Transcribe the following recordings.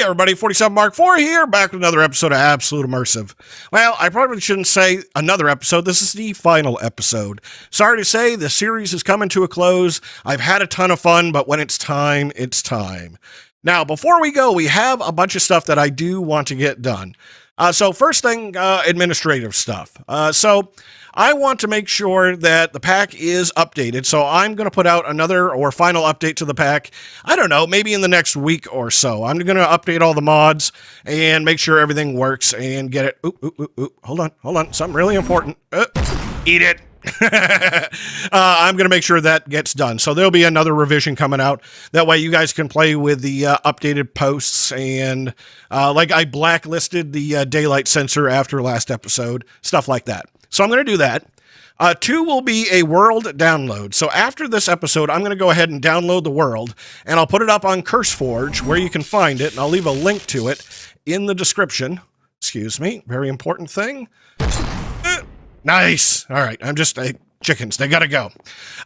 Hey everybody, 47 Mark IV here, back with another episode of Absolute Immersive. Well, I probably shouldn't say another episode, this is the final episode. Sorry to say, the series is coming to a close. I've had a ton of fun, but when it's time, it's time. Now, before we go, we have a bunch of stuff that I do want to get done. So first thing, administrative stuff. So I want to make sure that the pack is updated. So I'm going to put out another or final update to the pack. I don't know, maybe in the next week or so. I'm going to update all the mods and make sure everything works and get it. Hold on. Something really important. Eat it. I'm going to make sure that gets done. So there'll be another revision coming out. That way you guys can play with the updated posts and like I blacklisted the daylight sensor after last episode, stuff like that. So I'm going to do that. 2 will be a world download. So after this episode, I'm going to go ahead and download the world and I'll put it up on CurseForge where you can find it. And I'll leave a link to it in the description. Excuse me. Very important thing. Nice. All right. I'm just chickens. They got to go.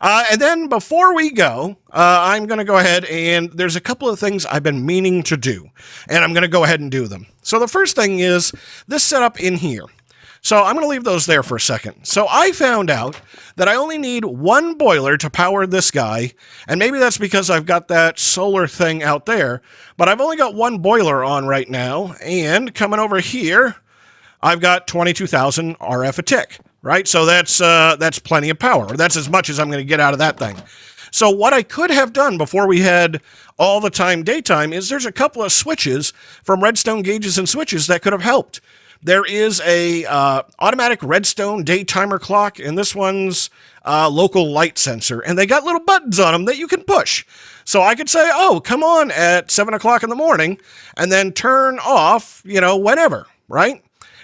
And then before we go, I'm going to go ahead and there's a couple of things I've been meaning to do, and I'm going to go ahead and do them. So the first thing is this setup in here. So I'm going to leave those there for a second. So I found out that I only need one boiler to power this guy, and maybe that's because I've got that solar thing out there, but I've only got one boiler on right now, and coming over here, I've got 22,000 RF a tick, right? So that's plenty of power. That's as much as I'm going to get out of that thing. So what I could have done before we had all the time daytime is there's a couple of switches from Redstone Gauges and Switches that could have helped. There is a automatic Redstone day timer clock, and this one's local light sensor, and they got little buttons on them that you can push. So I could say, oh, come on at 7 o'clock in the morning, and then turn off, whenever, right?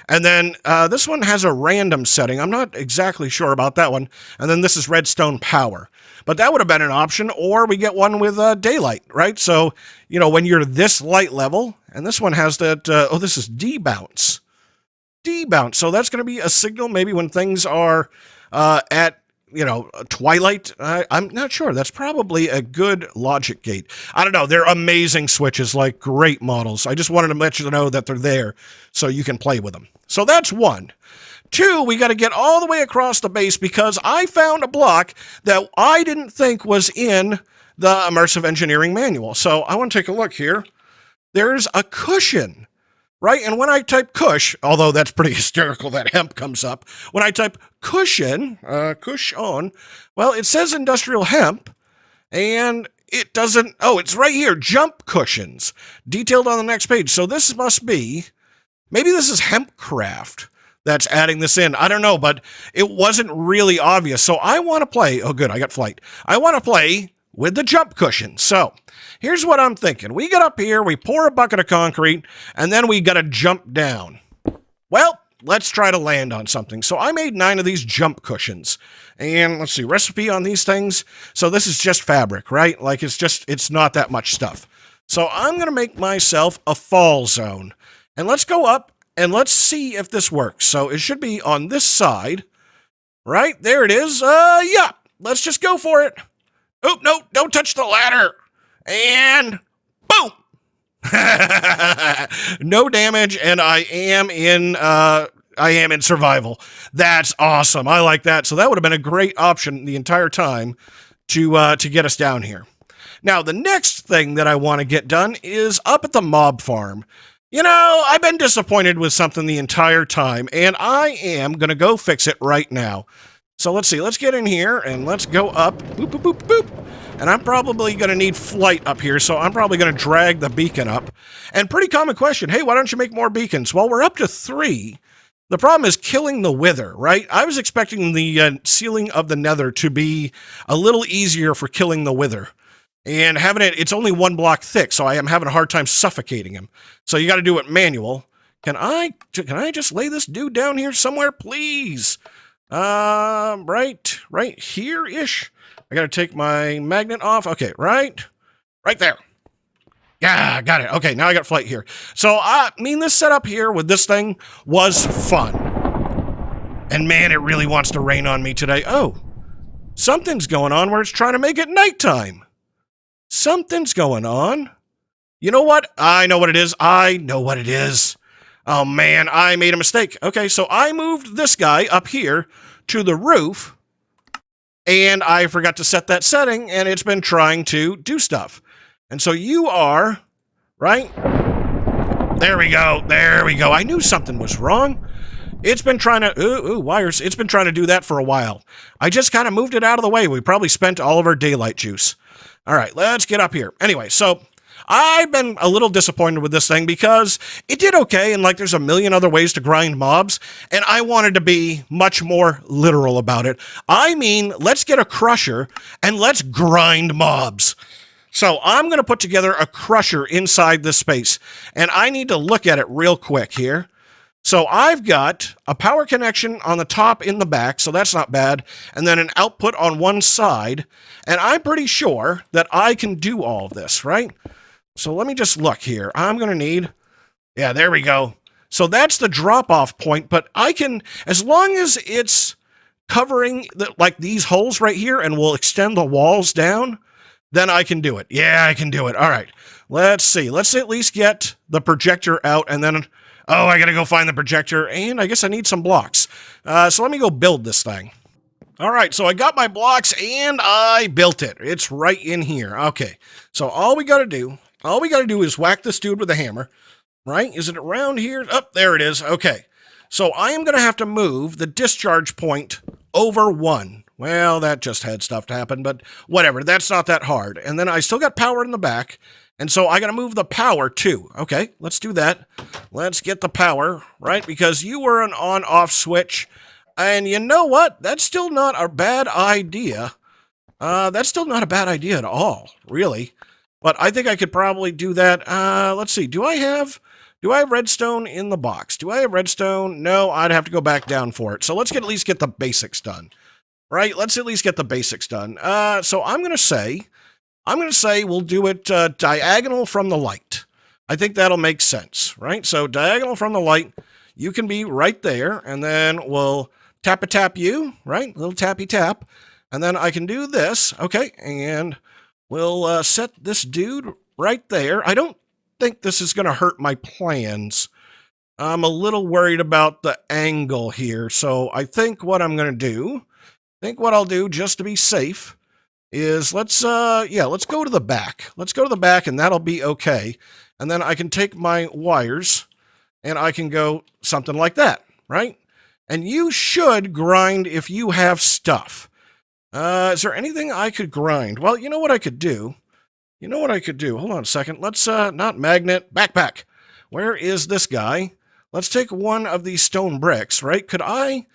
And then this one has a random setting. I'm not exactly sure about that one. And then this is redstone power. But that would have been an option, or we get one with daylight, right? So, when you're this light level, and this one has that, this is debounce. Debounce. So that's going to be a signal maybe when things are at, twilight. I'm not sure. That's probably a good logic gate. I don't know. They're amazing switches, like great models. I just wanted to let you know that they're there so you can play with them. So that's 1. 2, we got to get all the way across the base because I found a block that I didn't think was in the Immersive Engineering manual. So I want to take a look here. There's a cushion. Right? And when I type cush, although that's pretty hysterical that hemp comes up, when I type cushion, cushion, well, it says industrial hemp, and it doesn't, it's right here, jump cushions, detailed on the next page. So this must be, maybe this is Hempcraft that's adding this in. I don't know, but it wasn't really obvious. So I want to play, oh good, I got flight. I want to play with the jump cushion. So here's what I'm thinking. We get up here, we pour a bucket of concrete, and then we got to jump down. Well, let's try to land on something. So I made 9 of these jump cushions. And let's see, recipe on these things. So this is just fabric, right? Like it's not that much stuff. So I'm going to make myself a fall zone. And let's go up and let's see if this works. So it should be on this side, right? There it is. Yeah, let's just go for it. Oh, no, don't touch the ladder. And boom. No damage, and I am in survival. That's awesome. I like that. So that would have been a great option the entire time to get us down here. Now, the next thing that I want to get done is up at the mob farm. I've been disappointed with something the entire time, and I am going to go fix it right now. So let's see, let's get in here and let's go up, boop, boop, boop, boop. And I'm probably going to need flight up here, so I'm probably going to drag the beacon up. And pretty common question, hey, why don't you make more beacons? Well, we're up to 3. The problem is killing the wither, right? I was expecting the ceiling of the nether to be a little easier for killing the wither. And it's only 1 block thick, so I am having a hard time suffocating him. So you got to do it manual. Can I just lay this dude down here somewhere, please? Right here-ish. I gotta take my magnet off. Okay, right there. Yeah, got it. Okay, now I got flight here. So, this setup here with this thing was fun. And man, it really wants to rain on me today. Oh, something's going on where it's trying to make it nighttime. Something's going on. You know what? I know what it is. I know what it is. Oh man, I made a mistake. Okay, so I moved this guy up here to the roof, and I forgot to set that setting, and it's been trying to do stuff. And so you are, right? There we go. There we go. I knew something was wrong. It's been trying to, wires. It's been trying to do that for a while. I just kind of moved it out of the way. We probably spent all of our daylight juice. All right, let's get up here. Anyway, so I've been a little disappointed with this thing because it did okay, and like there's a million other ways to grind mobs, and I wanted to be much more literal about it. I mean, let's get a crusher and let's grind mobs. So I'm going to put together a crusher inside this space, and I need to look at it real quick here. So I've got a power connection on the top in the back, so that's not bad, and then an output on one side, and I'm pretty sure that I can do all of this, right? So let me just look here. I'm going to need, yeah, there we go. So that's the drop-off point, but I can, as long as it's covering like these holes right here and will extend the walls down, then I can do it. Yeah, I can do it. All right, let's see. Let's at least get the projector out, and then, oh, I got to go find the projector, and I guess I need some blocks. So let me go build this thing. All right, so I got my blocks, and I built it. It's right in here. Okay, so all we got to do is whack this dude with a hammer, right? Is it around here? Oh, there it is. Okay, so I am going to have to move the discharge point over 1. Well, that just had stuff to happen, but whatever. That's not that hard. And then I still got power in the back, and so I got to move the power too. Okay, let's do that. Let's get the power, right? Because you were an on-off switch, and you know what? That's still not a bad idea. That's still not a bad idea at all, really. But I think I could probably do that. Let's see. Do I have redstone in the box? Do I have redstone? No, I'd have to go back down for it. So let's at least get the basics done. Right? Let's at least get the basics done. So I'm going to say we'll do it diagonal from the light. I think that'll make sense, right? So diagonal from the light, you can be right there, and then we'll tap you, right? Little tappy tap. And then I can do this, okay? And we'll set this dude right there. I don't think this is going to hurt my plans. I'm a little worried about the angle here. So I think what I'm going to do, what I'll do just to be safe is let's go to the back. Let's go to the back, and that'll be okay. And then I can take my wires and I can go something like that, right? And you should grind if you have stuff. Is there anything I could grind? Well, you know what I could do? Hold on a second. Let's, not magnet, backpack. Where is this guy? Let's take one of these stone bricks, right? Could I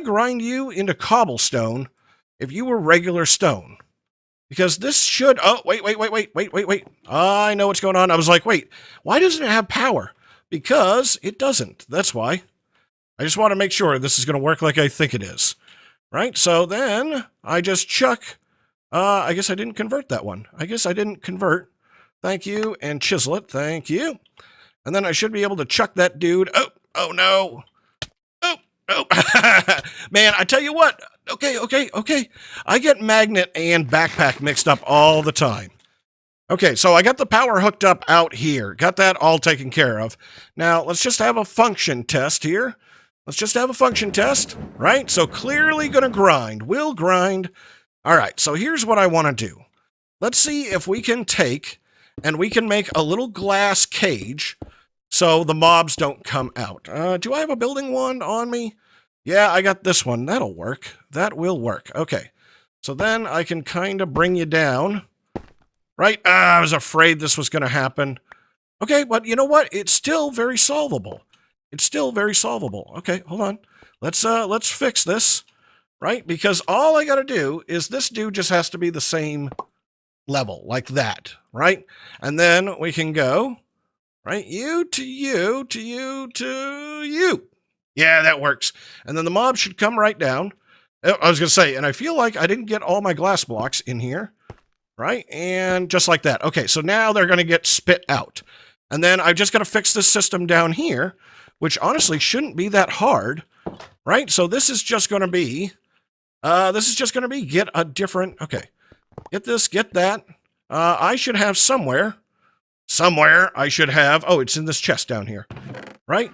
grind you into cobblestone if you were regular stone? Because this should, oh, wait. I know what's going on. I was like, wait, why doesn't it have power? Because it doesn't. That's why. I just want to make sure this is going to work like I think it is. Right? So then I just chuck, I guess I didn't convert that one. Thank you. And chisel it. Thank you. And then I should be able to chuck that dude. Oh no. Oh. Man, I tell you what. Okay. I get magnet and backpack mixed up all the time. Okay, so I got the power hooked up out here. Got that all taken care of. Now, let's just have a function test here. Right? So clearly going to grind. Will grind. All right, so here's what I want to do. Let's see if we can take and we can make a little glass cage so the mobs don't come out. Do I have a building wand on me? Yeah, I got this one. That'll work. That will work. Okay, so then I can kind of bring you down. Right? I was afraid this was going to happen. Okay, but you know what? It's still very solvable. Okay, hold on. Let's fix this, right? Because all I got to do is this dude just has to be the same level, like that, right? And then we can go, right? You to you to you to you. Yeah, that works. And then the mob should come right down. I was going to say, and I feel like I didn't get all my glass blocks in here, right? And just like that. Okay, so now they're going to get spit out. And then I've just got to fix this system down here, which honestly shouldn't be that hard, right? So this is just going to be, get a different, okay, get this, get that. I should have somewhere somewhere I should have... Oh, it's in this chest down here, right?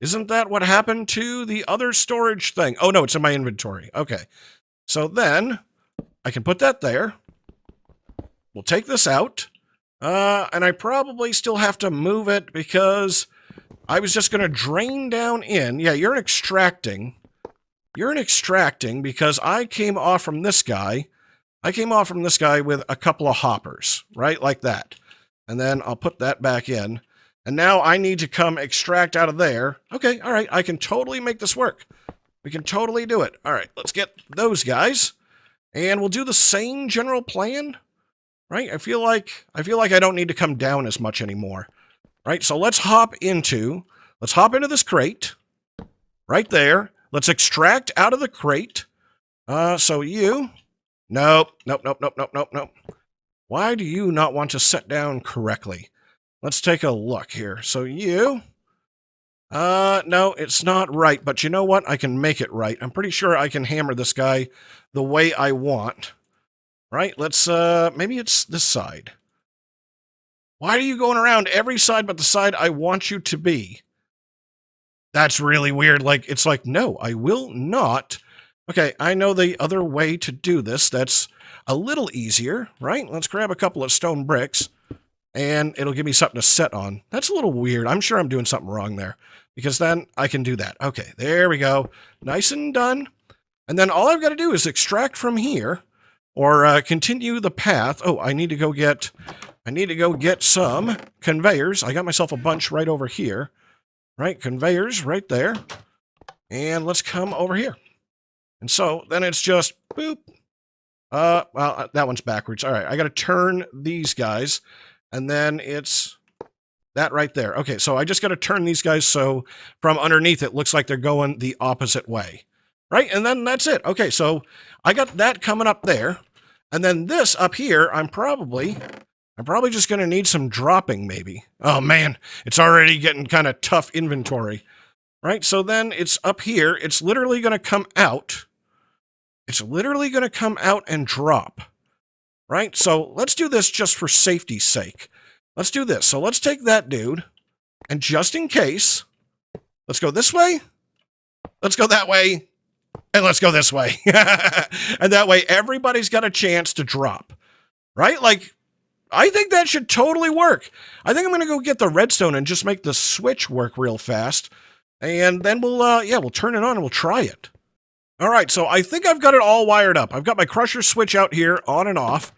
Isn't that what happened to the other storage thing? Oh, no, it's in my inventory. Okay. So then I can put that there. We'll take this out. And I probably still have to move it because I was just going to drain down in. Yeah, you're an extracting. You're an extracting because I came off from this guy. I came off from this guy with a couple of hoppers, right? Like that. And then I'll put that back in. And now I need to come extract out of there. Okay, all right, I can totally make this work. We can totally do it. All right, let's get those guys. And we'll do the same general plan. Right? I feel like I don't need to come down as much anymore. Right? So let's hop into this crate. Right there. Let's extract out of the crate. So you... Nope. Why do you not want to set down correctly? Let's take a look here. So you... no, it's not right. But you know what? I can make it right. I'm pretty sure I can hammer this guy the way I want. Right, let's, maybe it's this side. Why are you going around every side but the side I want you to be? That's really weird. Like, it's like, no, I will not. Okay, I know the other way to do this. That's a little easier, right? Let's grab a couple of stone bricks, and it'll give me something to set on. That's a little weird. I'm sure I'm doing something wrong there, because then I can do that. Okay, there we go. Nice and done. And then all I've got to do is extract from here, or continue the path. Oh, I need to go get some conveyors. I got myself a bunch right over here. Right, conveyors right there. And let's come over here. And so then it's just boop. Well, that one's backwards. All right, I got to turn these guys. And then it's that right there. Okay, so I just got to turn these guys so from underneath it looks like they're going the opposite way. Right, and then that's it. Okay, so I got that coming up there. And then this up here, I'm probably just going to need some dropping, maybe. Oh, man, it's already getting kind of tough inventory. Right, so then it's up here. It's literally going to come out. It's literally going to come out and drop. Right, so let's do this just for safety's sake. Let's do this. So let's take that dude, and just in case, let's go this way. Let's go that way. And let's go this way. And that way, everybody's got a chance to drop. Right? Like, I think that should totally work. I think I'm going to go get the redstone and just make the switch work real fast. And then we'll turn it on and we'll try it. All right, so I think I've got it all wired up. I've got my crusher switch out here, on and off.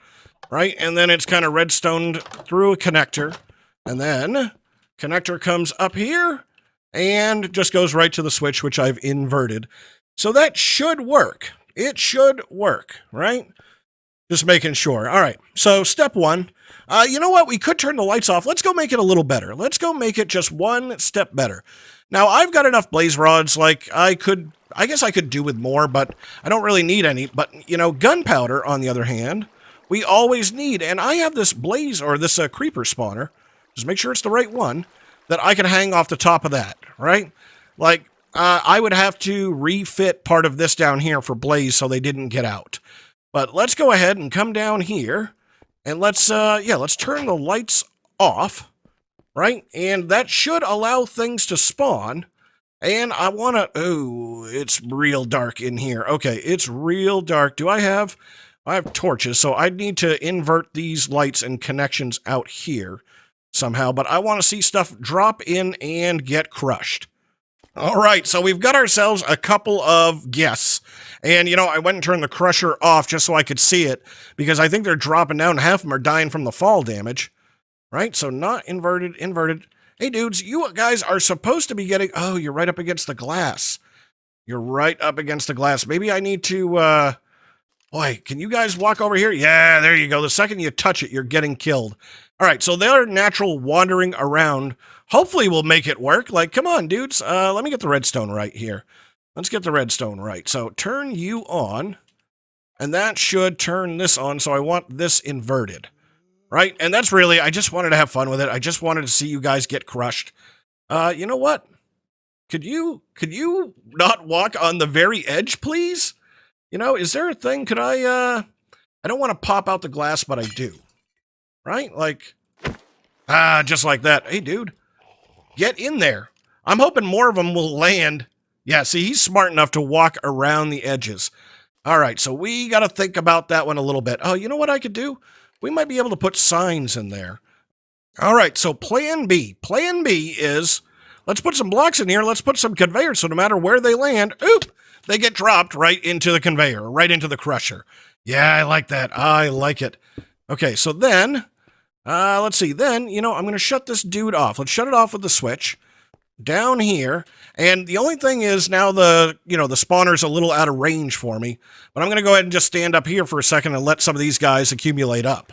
Right? And then it's kind of redstoned through a connector. And then connector comes up here and just goes right to the switch, which I've inverted. So that should work. It should work, right? Just making sure. All right, so step one. You know what? We could turn the lights off. Let's go make it a little better. Let's go make it just one step better. Now, I've got enough blaze rods. Like, I guess I could do with more, but I don't really need any. But, you know, gunpowder, on the other hand, we always need. And I have this blaze, or this creeper spawner. Just make sure it's the right one, that I can hang off the top of that, right? Like, I would have to refit part of this down here for blaze so they didn't get out. But let's go ahead and come down here, and let's turn the lights off, right? And that should allow things to spawn. And I want to, oh, it's real dark in here. Okay, it's real dark. I have torches, so I need to invert these lights and connections out here somehow. But I want to see stuff drop in and get crushed. All right, so we've got ourselves a couple of guests. And, you know, I went and turned the crusher off just so I could see it, because I think they're dropping down. Half of them are dying from the fall damage. Right, so not inverted. Hey, dudes, you guys are supposed to be getting... Oh, you're right up against the glass. You're right up against the glass. Maybe I need to... Boy, can you guys walk over here? Yeah, there you go. The second you touch it, you're getting killed. All right, so their natural wandering around hopefully will make it work. Like, come on, dudes. Let me get the redstone right here. Let's get the redstone right. So turn you on, and that should turn this on. So I want this inverted, right? And that's really, I just wanted to have fun with it. I just wanted to see you guys get crushed. You know what? Could you not walk on the very edge, please? You know, is there a thing? Could I don't want to pop out the glass, but I do. Right? Like, Ah, just like that. Hey, dude, get in there. I'm hoping more of them will land. Yeah, see, he's smart enough to walk around the edges. All right, so we got to think about that one a little bit. Oh, you know what I could do? We might be able to put signs in there. All right, so plan B. Plan B is let's put some blocks in here. Let's put some conveyors so no matter where they land, they get dropped right into the conveyor, right into the crusher. Yeah, I like that. I like it. Okay, so then, let's see. Then, I'm going to shut this dude off. Let's shut it off with the switch down here. And the only thing is now the spawner's a little out of range for me. But I'm going to go ahead and just stand up here for a second and let some of these guys accumulate up.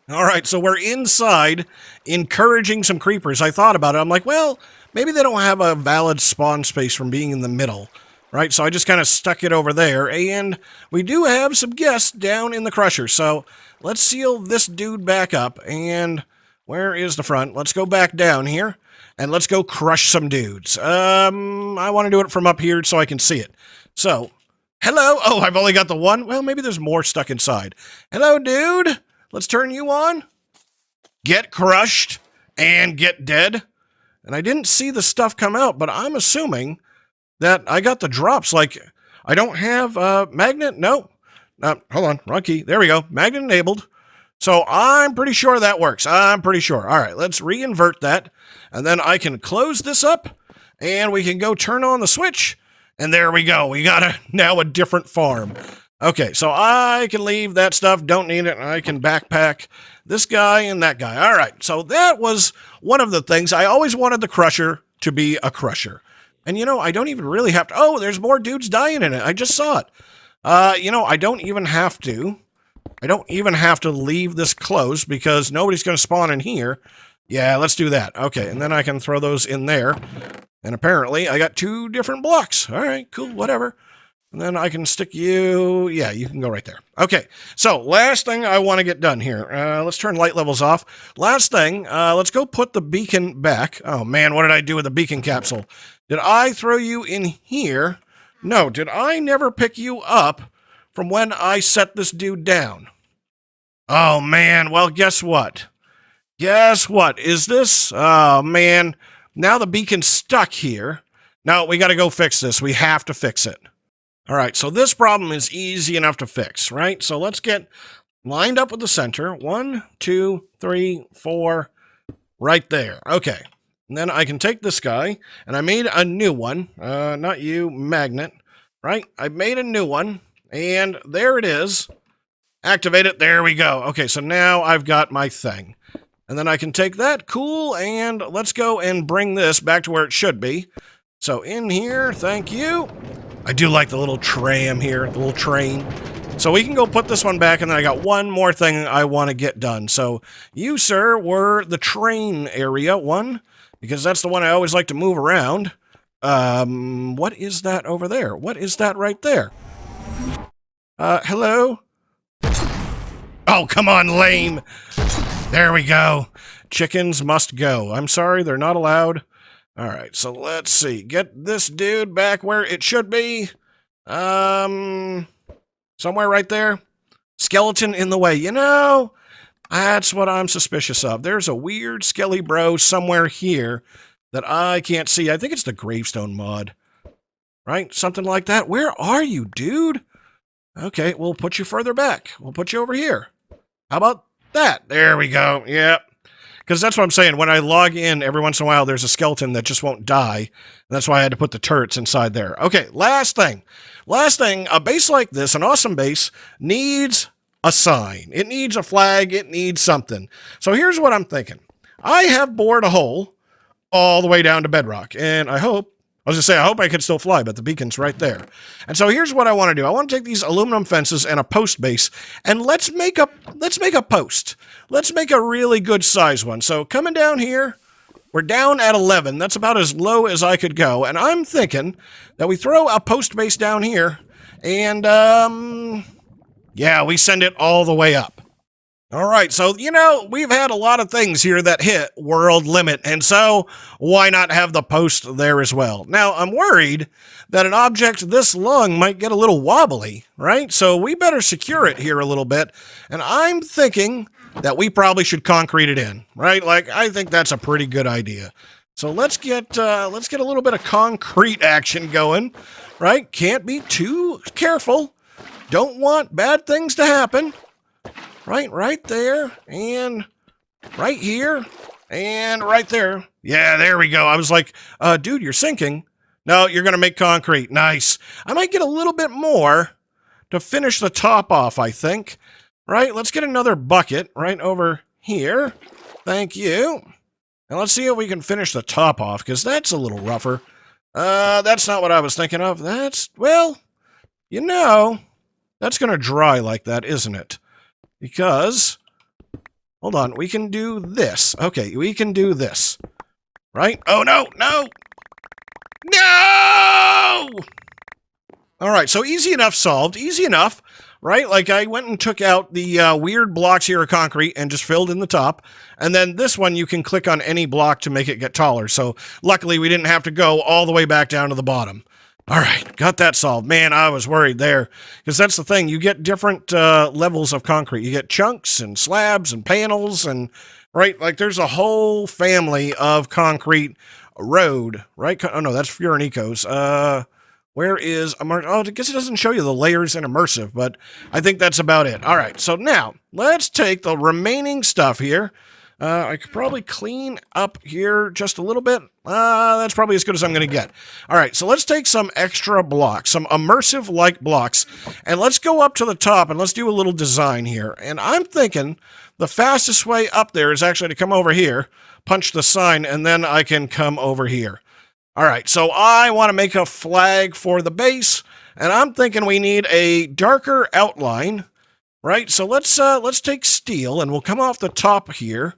All right, so we're inside encouraging some creepers. I thought about it. I'm like, well, maybe they don't have a valid spawn space from being in the middle, right? So I just kind of stuck it over there. And we do have some guests down in the crusher. So let's seal this dude back up. And where is the front? Let's go back down here. And let's go crush some dudes. I want to do it from up here so I can see it. So, hello. Oh, I've only got the one. Well, maybe there's more stuck inside. Hello, dude. Let's turn you on. Get crushed and get dead. And I didn't see the stuff come out, but I'm assuming that I got the drops. Like, I don't have magnet. No. Hold on. Wrong key. There we go. Magnet enabled. So I'm pretty sure that works. I'm pretty sure. All right, let's reinvert that. And then I can close this up. And we can go turn on the switch. And there we go. We got now a different farm. Okay, so I can leave that stuff, don't need it, and I can backpack this guy and that guy. All right, so that was one of the things. I always wanted the crusher to be a crusher. And, I don't even really have to... Oh, there's more dudes dying in it. I just saw it. I don't even have to... leave this closed because nobody's going to spawn in here. Yeah, let's do that. Okay, and then I can throw those in there. And apparently, I got 2 different blocks. All right, cool, whatever. And then I can stick you... Yeah, you can go right there. Okay, so last thing I want to get done here. Let's turn light levels off. Last thing, let's go put the beacon back. Oh, man, what did I do with the beacon capsule? Did I throw you in here? No, did I never pick you up from when I set this dude down? Oh, man, well, guess what? Guess what? Is this... Oh, man, now the beacon's stuck here. No, we got to go fix this. We have to fix it. All right, so this problem is easy enough to fix, right? So let's get lined up with the center. 1, 2, 3, 4, right there. Okay, and then I can take this guy, and I made a new one. Not you, magnet, right? I made a new one, and there it is. Activate it. There we go. Okay, so now I've got my thing. And then I can take that. Cool, and let's go and bring this back to where it should be. So in here, thank you. I do like the little tram here, the little train. So we can go put this one back, and then I got one more thing I want to get done. So you, sir, were the train area one, because that's the one I always like to move around. What is that over there? What is that right there? Hello? Oh, come on, lame. There we go. Chickens must go. I'm sorry, they're not allowed. All right, so let's see. Get this dude back where it should be. Somewhere right there. Skeleton in the way. That's what I'm suspicious of. There's a weird skelly bro somewhere here that I can't see. I think it's the gravestone mod. Right? Something like that. Where are you, dude? Okay, we'll put you further back. We'll put you over here. How about that? There we go. Yep. Because that's what I'm saying. When I log in, every once in a while, there's a skeleton that just won't die. And that's why I had to put the turrets inside there. Okay, last thing. Last thing, a base like this, an awesome base, needs a sign. It needs a flag. It needs something. So here's what I'm thinking. I have bored a hole all the way down to bedrock. And I hope I could still fly, but the beacon's right there. And so here's what I want to do. I want to take these aluminum fences and a post base, and let's make a post. Let's make a really good size one. So coming down here, we're down at 11. That's about as low as I could go. And I'm thinking that we throw a post base down here, and yeah, we send it all the way up. All right, so, we've had a lot of things here that hit world limit, and so why not have the post there as well? Now, I'm worried that an object this long might get a little wobbly, right? So we better secure it here a little bit, and I'm thinking that we probably should concrete it in, right? Like, I think that's a pretty good idea. So let's get a little bit of concrete action going, right? Can't be too careful. Don't want bad things to happen. Right there, and right here, and right there. Yeah, there we go. I was like, dude, you're sinking. No, you're going to make concrete. Nice. I might get a little bit more to finish the top off, I think. Right, let's get another bucket right over here. Thank you. And let's see if we can finish the top off, because that's a little rougher. That's not what I was thinking of. That's, well, you know, that's going to dry like that, isn't it? Because, hold on, we can do this. Okay, we can do this. Right? Oh, no, no! No! All right, so easy enough solved. Easy enough, right? Like, I went and took out the weird blocks here of concrete and just filled in the top. And then this one, you can click on any block to make it get taller. So, luckily, we didn't have to go all the way back down to the bottom. All right, got that solved. Man, I was worried there. Because that's the thing. You get different levels of concrete. You get chunks and slabs and panels and, right? Like, there's a whole family of concrete road, right? Oh, no, that's Furanico's. Where is Immersive? Oh, I guess it doesn't show you the layers in Immersive, but I think that's about it. All right, so now let's take the remaining stuff here. I could probably clean up here just a little bit. That's probably as good as I'm going to get. All right, so let's take some extra blocks, some immersive-like blocks, and let's go up to the top and let's do a little design here. And I'm thinking the fastest way up there is actually to come over here, punch the sign, and then I can come over here. All right, so I want to make a flag for the base, and I'm thinking we need a darker outline, right? So let's take steel, and we'll come off the top here,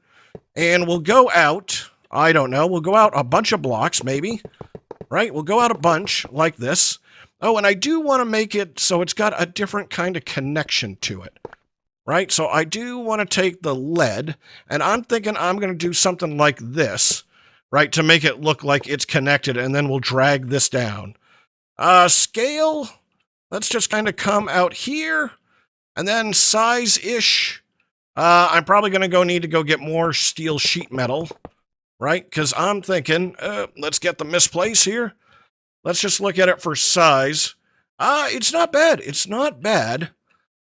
and we'll go out, I don't know, we'll go out a bunch of blocks, maybe, right? We'll go out a bunch like this. Oh, and I do want to make it so it's got a different kind of connection to it, right? So I do want to take the lead, and I'm thinking I'm going to do something like this, right, to make it look like it's connected, and then we'll drag this down. Scale, let's just kind of come out here, and then size-ish. I'm probably going to need to go get more steel sheet metal, right, because I'm thinking, let's get the misplace here. Let's just look at it for size. It's not bad. It's not bad,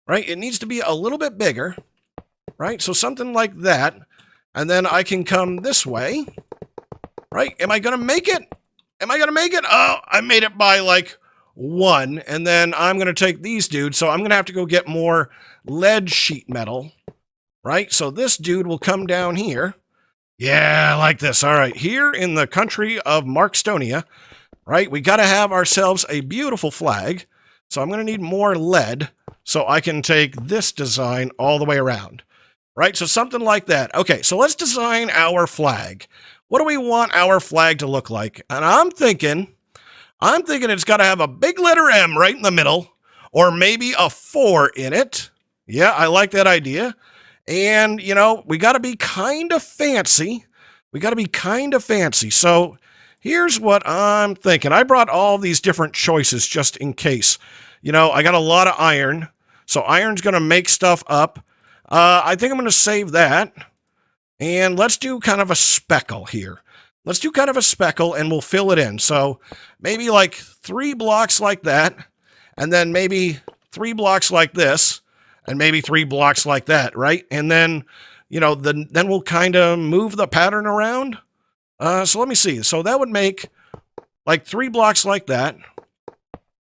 right? It needs to be a little bit bigger, right? So something like that, and then I can come this way. Right? Am I going to make it? Am I going to make it? Oh, I made it by like 1. And then I'm going to take these dudes. So I'm going to have to go get more lead sheet metal. Right? So this dude will come down here. Yeah, I like this. All right. Here in the country of Markstonia, right? We got to have ourselves a beautiful flag. So I'm going to need more lead so I can take this design all the way around. Right? So something like that. Okay. So let's design our flag. What do we want our flag to look like? And I'm thinking it's got to have a big letter M right in the middle, or maybe a 4 in it. Yeah, I like that idea. And, you know, we got to be kind of fancy. So here's what I'm thinking. I brought all these different choices just in case. You know, I got a lot of iron. So iron's going to make stuff up. I think I'm going to save that. And let's do kind of a speckle here. Let's do kind of a speckle, and we'll fill it in. So maybe like 3 blocks like that, and then maybe 3 blocks like this, and maybe 3 blocks like that, right? And then, you know, then we'll kind of move the pattern around. So let me see. So that would make like 3 blocks like that,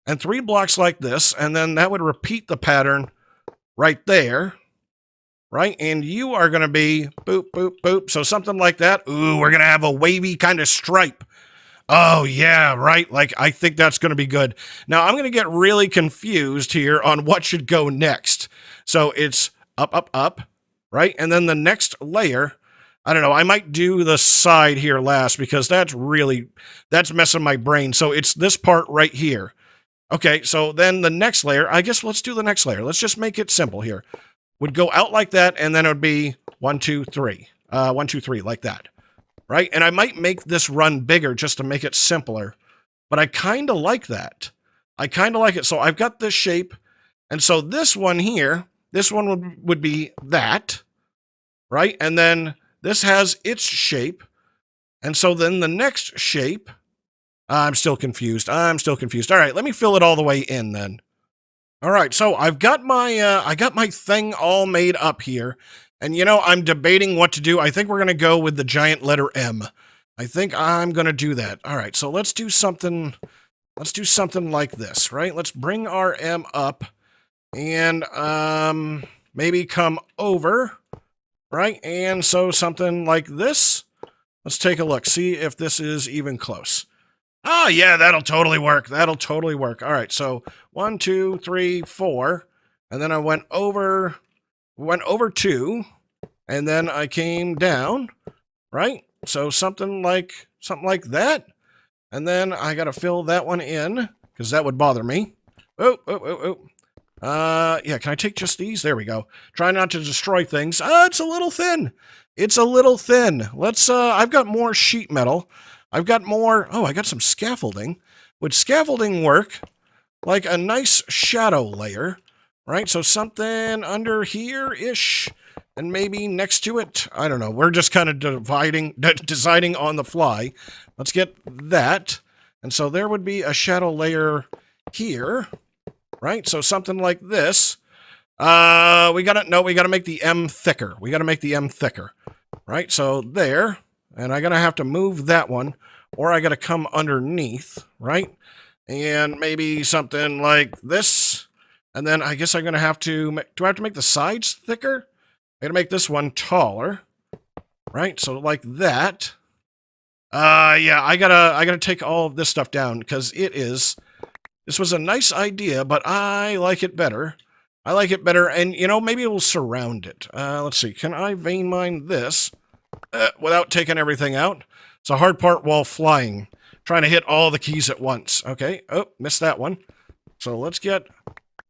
and 3 blocks like this, and then that would repeat the pattern right there. Right? And you are going to be boop, boop, boop. So something like that. Ooh, we're going to have a wavy kind of stripe. Oh, yeah, right? Like, I think that's going to be good. Now, I'm going to get really confused here on what should go next. So it's up, up, up, right? And then the next layer, I don't know, I might do the side here last because that's messing my brain. So it's this part right here. Okay, so then the next layer, I guess let's do the next layer. Let's just make it simple here. Would go out like that, and then it would be 1, 2, 3. 1, 2, 3, like that. Right? And I might make this run bigger just to make it simpler. But I kind of like that. I kind of like it. So I've got this shape. And so this one here, this one would be that. right? And then this has its shape. And so then the next shape, I'm still confused. All right, let me fill it all the way in then. All right, so I got my thing all made up here. And I'm debating what to do. I think we're going to go with the giant letter M. I think I'm going to do that. All right, so let's do something like this, right? Let's bring our M up and maybe come over, right? And so something like this. Let's take a look, see if this is even close. Oh, yeah, that'll totally work. All right, so 1, 2, 3, 4, and then I went over 2, and then I came down, right? So something like that, and then I got to fill that one in because that would bother me. Oh. Yeah, can I take just these? There we go. Try not to destroy things. It's a little thin. Let's, I've got more sheet metal. I've got more, I got some scaffolding. Would scaffolding work like a nice shadow layer, right? So something under here-ish, and maybe next to it. I don't know. We're just kind of deciding on the fly. Let's get that. And so there would be a shadow layer here, right? So something like this. We gotta make the M thicker. Right? So there. And I'm gonna have to move that one, or I gotta come underneath, right? And maybe something like this. And then I guess I'm gonna have to, do I have to make the sides thicker? I'm gonna make this one taller, right? So like that. Yeah, I gotta take all of this stuff down because this was a nice idea, but I like it better. And maybe we'll surround it. Let's see, can I vein mine this without taking everything out? It's a hard part while flying, trying to hit all the keys at once. Okay, missed that one. So let's get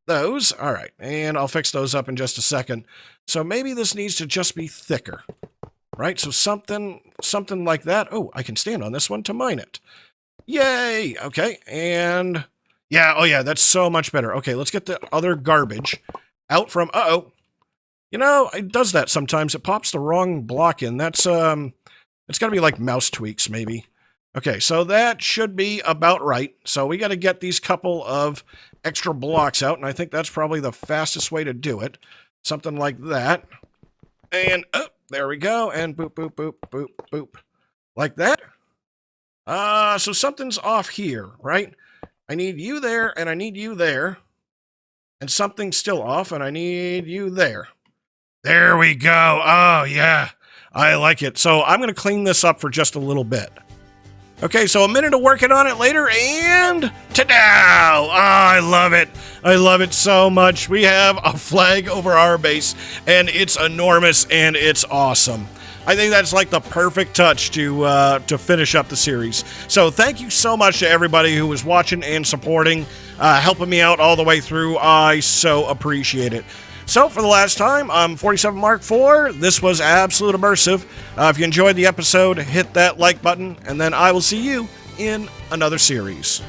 those. All right, and I'll fix those up in just a second. So maybe this needs to just be thicker, right? So something like that. Oh, I can stand on this one to mine it. Yay! Okay, and yeah, oh yeah, that's so much better. Okay, let's get the other garbage out from, it does that sometimes. It pops the wrong block in. That's, it's gotta be like mouse tweaks, maybe. Okay, so that should be about right. So we gotta get these couple of extra blocks out, and I think that's probably the fastest way to do it. Something like that. And, there we go, and boop, boop, boop, boop, boop. Like that. So something's off here, right? I need you there, and I need you there. And something's still off, and I need you there. There we go. Oh, yeah. I like it. So I'm going to clean this up for just a little bit. Okay, so a minute of working on it later, and ta-da! Oh, I love it. I love it so much. We have a flag over our base, and it's enormous, and it's awesome. I think that's like the perfect touch to finish up the series. So thank you so much to everybody who was watching and supporting, helping me out all the way through. I so appreciate it. So for the last time, I'm 47 Mark IV. This was Absolute Immersive. If you enjoyed the episode, hit that like button, and then I will see you in another series.